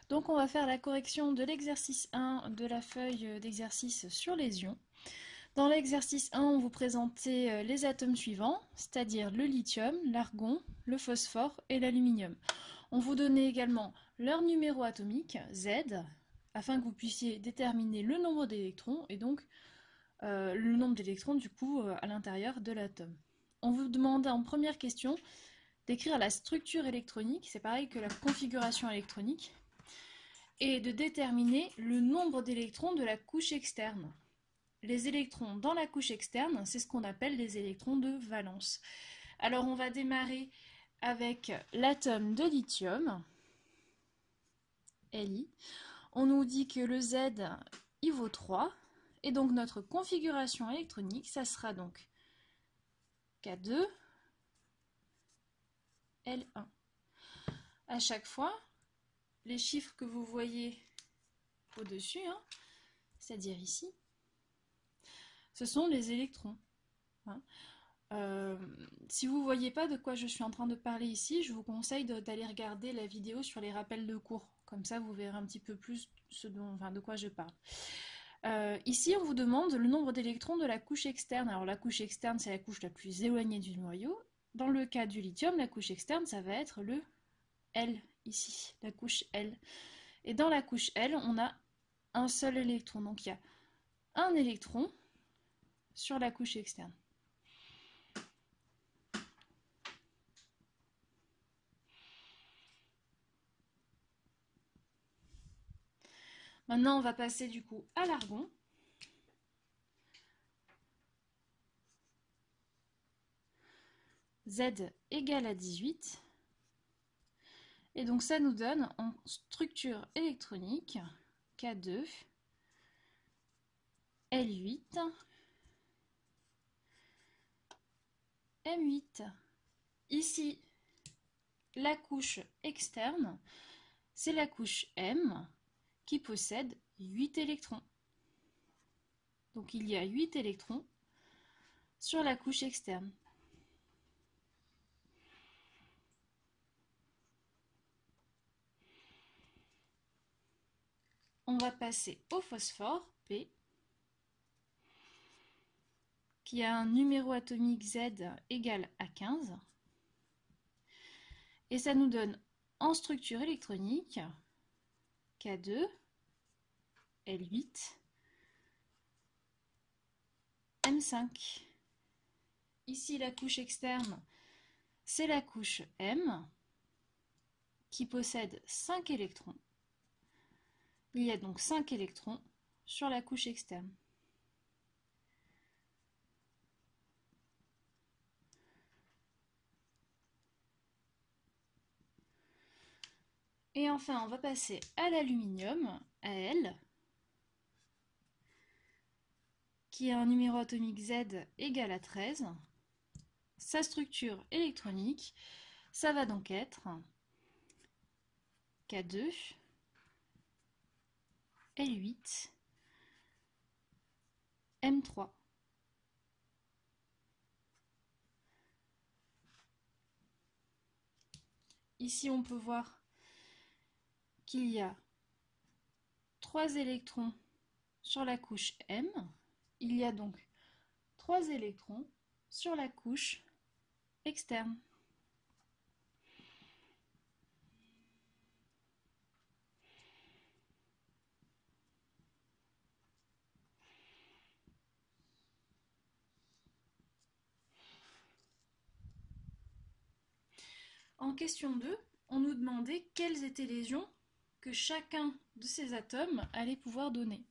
Donc on va faire la correction de l'exercice 1 de la feuille d'exercice sur les ions. Dans l'exercice 1, on vous présentait les atomes suivants, c'est-à-dire le lithium, l'argon, le phosphore et l'aluminium. On vous donnait également leur numéro atomique, Z, afin que vous puissiez déterminer le nombre d'électrons et donc le nombre d'électrons du coup à l'intérieur de l'atome. On vous demandait en première question d'écrire la structure électronique, c'est pareil que la configuration électronique, et de déterminer le nombre d'électrons de la couche externe. Les électrons dans la couche externe, c'est ce qu'on appelle les électrons de valence. Alors on va démarrer avec l'atome de lithium, Li. On nous dit que le Z, il vaut 3, et donc notre configuration électronique, ça sera donc K2, L1. À chaque fois, les chiffres que vous voyez au-dessus, c'est-à-dire ici, ce sont les électrons. Si vous ne voyez pas de quoi je suis en train de parler ici, je vous conseille d'aller regarder la vidéo sur les rappels de cours. Comme ça, vous verrez un petit peu plus de quoi je parle. Ici, on vous demande le nombre d'électrons de la couche externe. Alors la couche externe, c'est la couche la plus éloignée du noyau. Dans le cas du lithium, la couche externe, ça va être le L, ici, la couche L. Et dans la couche L, on a un seul électron. Donc il y a un électron sur la couche externe. Maintenant, on va passer du coup à l'argon. Z égale à 18. Et donc ça nous donne en structure électronique K2, L8, M8. Ici, la couche externe, c'est la couche M qui possède 8 électrons. Donc il y a 8 électrons sur la couche externe. On va passer au phosphore, P, qui a un numéro atomique Z égal à 15. Et ça nous donne en structure électronique K2, L8, M5. Ici, la couche externe, c'est la couche M, qui possède 5 électrons. Il y a donc 5 électrons sur la couche externe. Et enfin, on va passer à l'aluminium, Al, qui a un numéro atomique Z égal à 13. Sa structure électronique, ça va donc être K2, L8, M3. Ici, on peut voir qu'il y a 3 électrons sur la couche M. Il y a donc 3 électrons sur la couche externe. En question 2, on nous demandait quels étaient les ions que chacun de ces atomes allait pouvoir donner.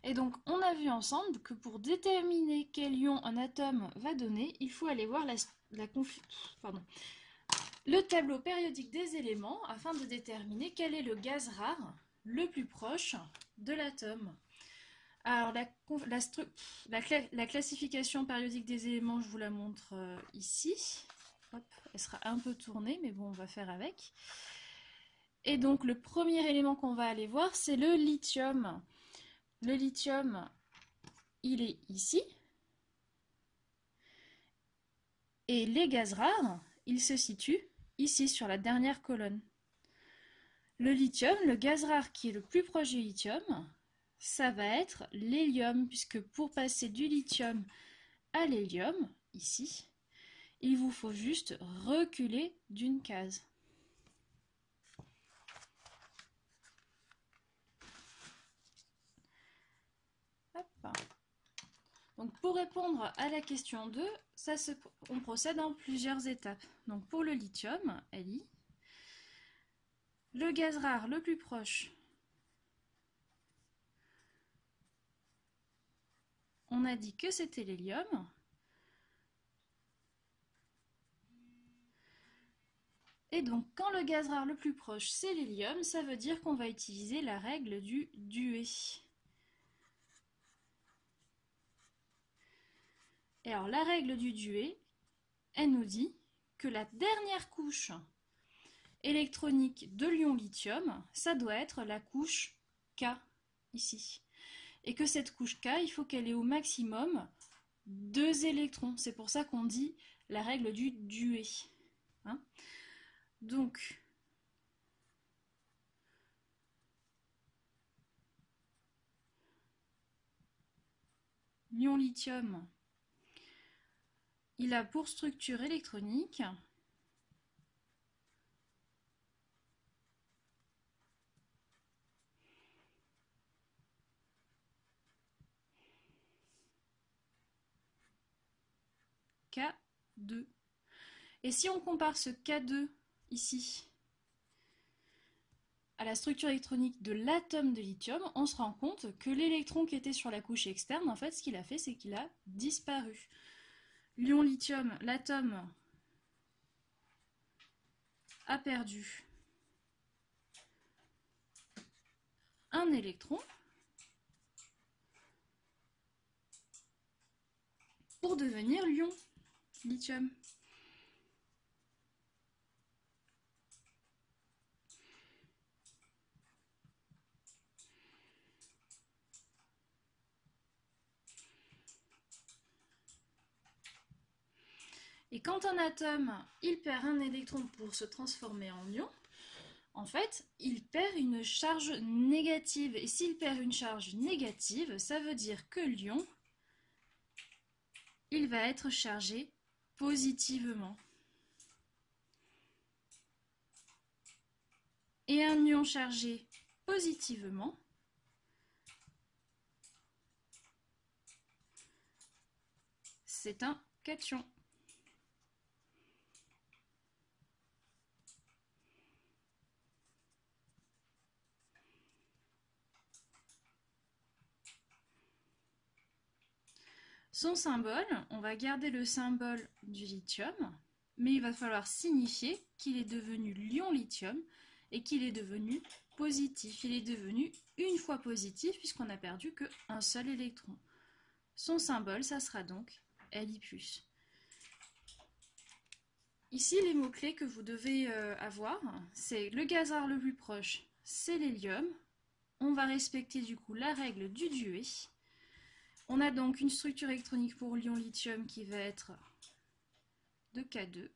Et donc, on a vu ensemble que pour déterminer quel ion un atome va donner, il faut aller voir le tableau périodique des éléments afin de déterminer quel est le gaz rare le plus proche de l'atome. Alors, la classification périodique des éléments, je vous la montre ici. Hop, elle sera un peu tournée, mais bon, on va faire avec. Et donc, le premier élément qu'on va aller voir, c'est le lithium. Le lithium, il est ici. Et les gaz rares, ils se situent ici, sur la dernière colonne. Le lithium, le gaz rare qui est le plus proche du lithium, ça va être l'hélium, puisque pour passer du lithium à l'hélium, ici, il vous faut juste reculer d'une case. Hop. Donc pour répondre à la question 2, on procède en plusieurs étapes. Donc pour le lithium, Li, le gaz rare le plus proche, on a dit que c'était l'hélium. Et donc quand le gaz rare le plus proche c'est l'hélium, ça veut dire qu'on va utiliser la règle du Dewey. Et alors la règle du Dewey, elle nous dit que la dernière couche électronique de l'ion lithium, ça doit être la couche K, ici. Et que cette couche K, il faut qu'elle ait au maximum 2 électrons. C'est pour ça qu'on dit la règle du Dewey. Hein? Donc, l'ion lithium, il a pour structure électronique K2. Et si on compare ce K2 ici à la structure électronique de l'atome de lithium, on se rend compte que l'électron qui était sur la couche externe, en fait, ce qu'il a fait, c'est qu'il a disparu. L'ion lithium, l'atome, a perdu un électron pour devenir l'ion lithium. Et quand un atome, il perd un électron pour se transformer en ion, en fait, il perd une charge négative. Et s'il perd une charge négative, ça veut dire que l'ion, il va être chargé positivement. Et un ion chargé positivement, c'est un cation. Son symbole, on va garder le symbole du lithium, mais il va falloir signifier qu'il est devenu l'ion lithium et qu'il est devenu positif. Il est devenu une fois positif puisqu'on n'a perdu qu'un seul électron. Son symbole, ça sera donc Li+. Ici, les mots-clés que vous devez avoir, c'est le gaz rare le plus proche, c'est l'hélium. On va respecter du coup la règle du Dewey. On a donc une structure électronique pour l'ion lithium qui va être de K2.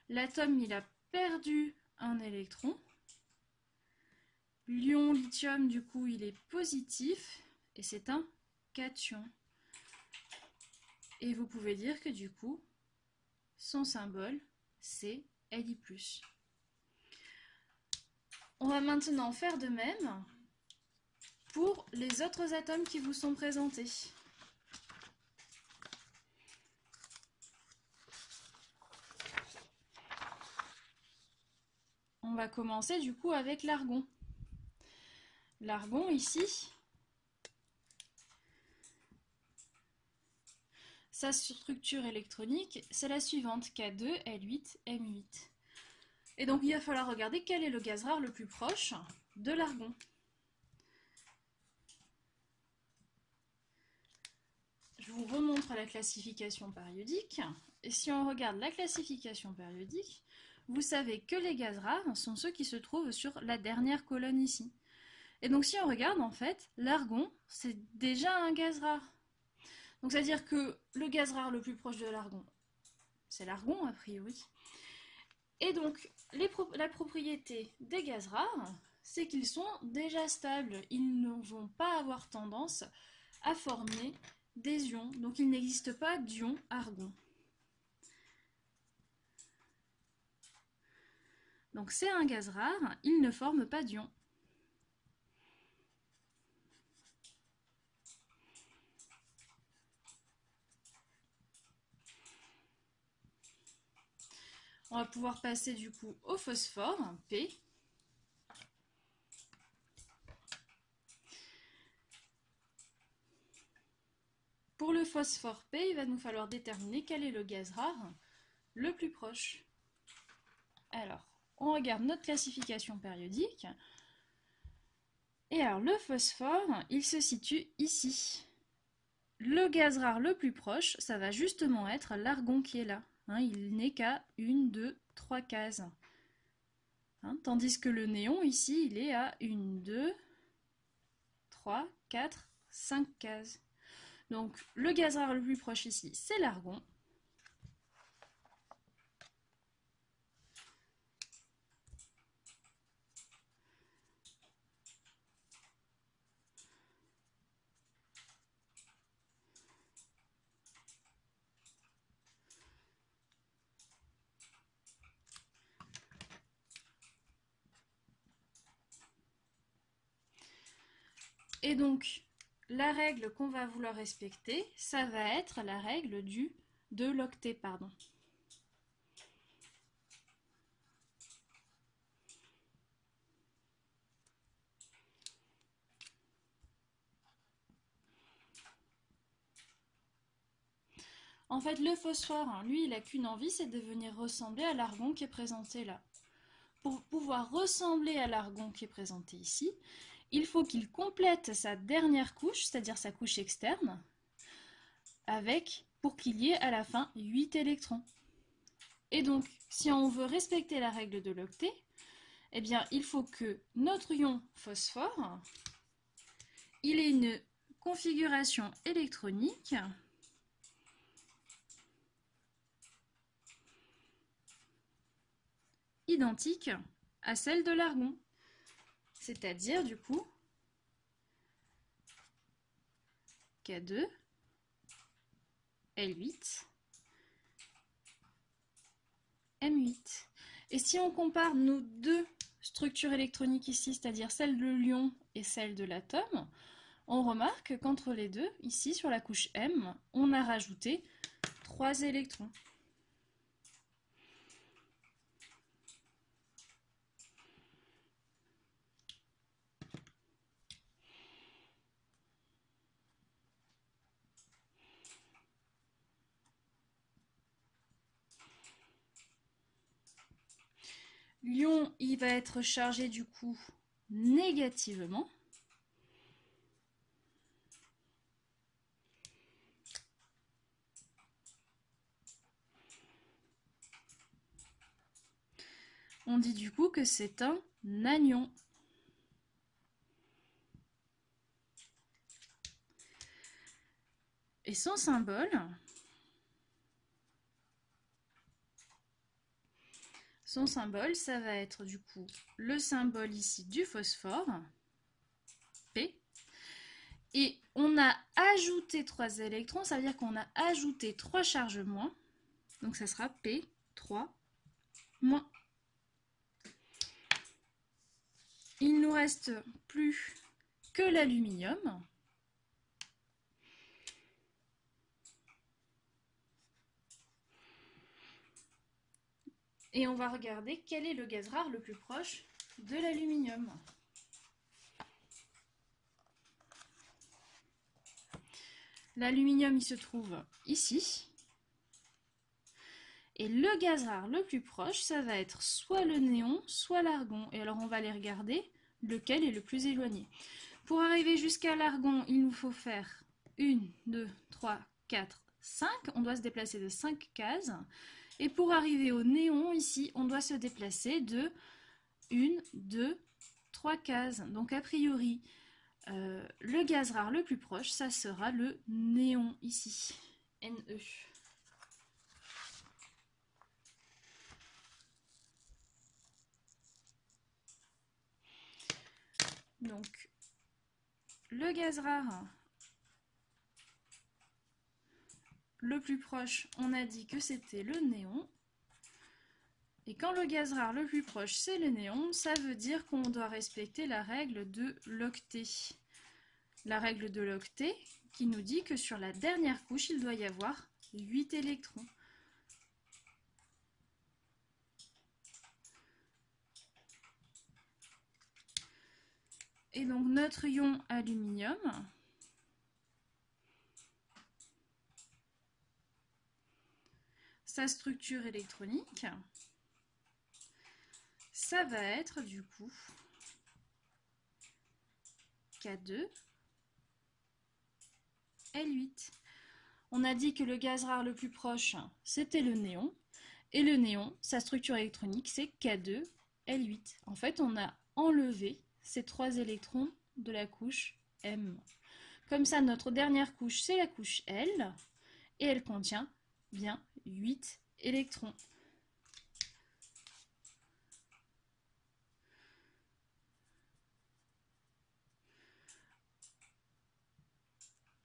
L'atome, il a perdu un électron. L'ion lithium, du coup, il est positif et c'est un cation. Et vous pouvez dire que du coup, son symbole, c'est Li+. On va maintenant faire de même pour les autres atomes qui vous sont présentés. On va commencer du coup avec l'argon. L'argon ici, sa structure électronique, c'est la suivante, K2, L8, M8. Et donc il va falloir regarder quel est le gaz rare le plus proche de l'argon. Je vous remontre la classification périodique. Et si on regarde la classification périodique, vous savez que les gaz rares sont ceux qui se trouvent sur la dernière colonne ici. Et donc si on regarde, en fait, l'argon, c'est déjà un gaz rare. Donc c'est-à-dire que le gaz rare le plus proche de l'argon, c'est l'argon a priori. Et donc la propriété des gaz rares, c'est qu'ils sont déjà stables. Ils ne vont pas avoir tendance à former des ions. Donc il n'existe pas d'ion argon. Donc c'est un gaz rare, il ne forme pas d'ion. On va pouvoir passer du coup au phosphore, P. Pour le phosphore P, il va nous falloir déterminer quel est le gaz rare le plus proche. Alors, on regarde notre classification périodique. Et alors, le phosphore, il se situe ici. Le gaz rare le plus proche, ça va justement être l'argon qui est là. Il n'est qu'à 1, 2, 3 cases. Tandis que le néon, ici, il est à 1, 2, 3, 4, 5 cases. Donc, le gaz rare le plus proche ici, c'est l'argon. Et donc, la règle qu'on va vouloir respecter, ça va être la règle de l'octet, pardon. En fait, le phosphore, lui, il n'a qu'une envie, c'est de venir ressembler à l'argon qui est présenté là. Pour pouvoir ressembler à l'argon qui est présenté ici, il faut qu'il complète sa dernière couche, c'est-à-dire sa couche externe, pour qu'il y ait à la fin 8 électrons. Et donc, si on veut respecter la règle de l'octet, eh bien, il faut que notre ion phosphore, il ait une configuration électronique identique à celle de l'argon. C'est-à-dire, du coup, K2, L8, M8. Et si on compare nos deux structures électroniques ici, c'est-à-dire celle de l'ion et celle de l'atome, on remarque qu'entre les deux, ici sur la couche M, on a rajouté 3 électrons. L'ion, il va être chargé du coup négativement. On dit du coup que c'est un anion. Et son symbole, ça va être du coup le symbole ici du phosphore, P. Et on a ajouté 3 électrons, ça veut dire qu'on a ajouté 3 charges moins. Donc ça sera P3-. Il ne nous reste plus que l'aluminium. Et on va regarder quel est le gaz rare le plus proche de l'aluminium. L'aluminium, il se trouve ici. Et le gaz rare le plus proche, ça va être soit le néon, soit l'argon. Et alors on va les regarder, lequel est le plus éloigné. Pour arriver jusqu'à l'argon, il nous faut faire 1, 2, 3, 4, 5. On doit se déplacer de 5 cases. Et pour arriver au néon, ici, on doit se déplacer de 1, 2, 3 cases. Donc a priori, le gaz rare le plus proche, ça sera le néon ici, Ne. Donc, le gaz rare le plus proche, on a dit que c'était le néon. Et quand le gaz rare le plus proche, c'est le néon, ça veut dire qu'on doit respecter la règle de l'octet. La règle de l'octet qui nous dit que sur la dernière couche, il doit y avoir 8 électrons. Et donc notre ion aluminium, sa structure électronique, ça va être du coup K2, L8. On a dit que le gaz rare le plus proche, c'était le néon. Et le néon, sa structure électronique, c'est K2, L8. En fait, on a enlevé ces 3 électrons de la couche M. Comme ça, notre dernière couche, c'est la couche L. Et elle contient bien 8 électrons.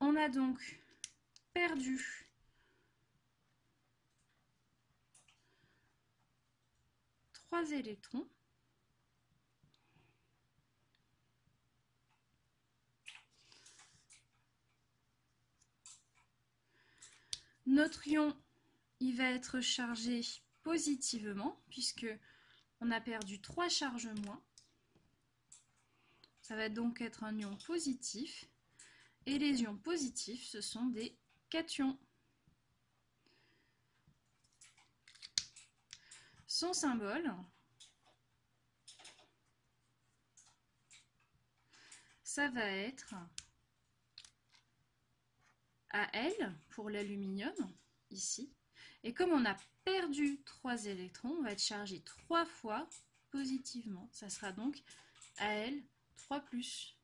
On a donc perdu 3 électrons. Notre ion, il va être chargé positivement, puisque on a perdu 3 charges moins. Ça va donc être un ion positif. Et les ions positifs, ce sont des cations. Son symbole, ça va être Al pour l'aluminium, ici. Et comme on a perdu 3 électrons, on va être chargé 3 fois positivement. Ça sera donc Al 3+.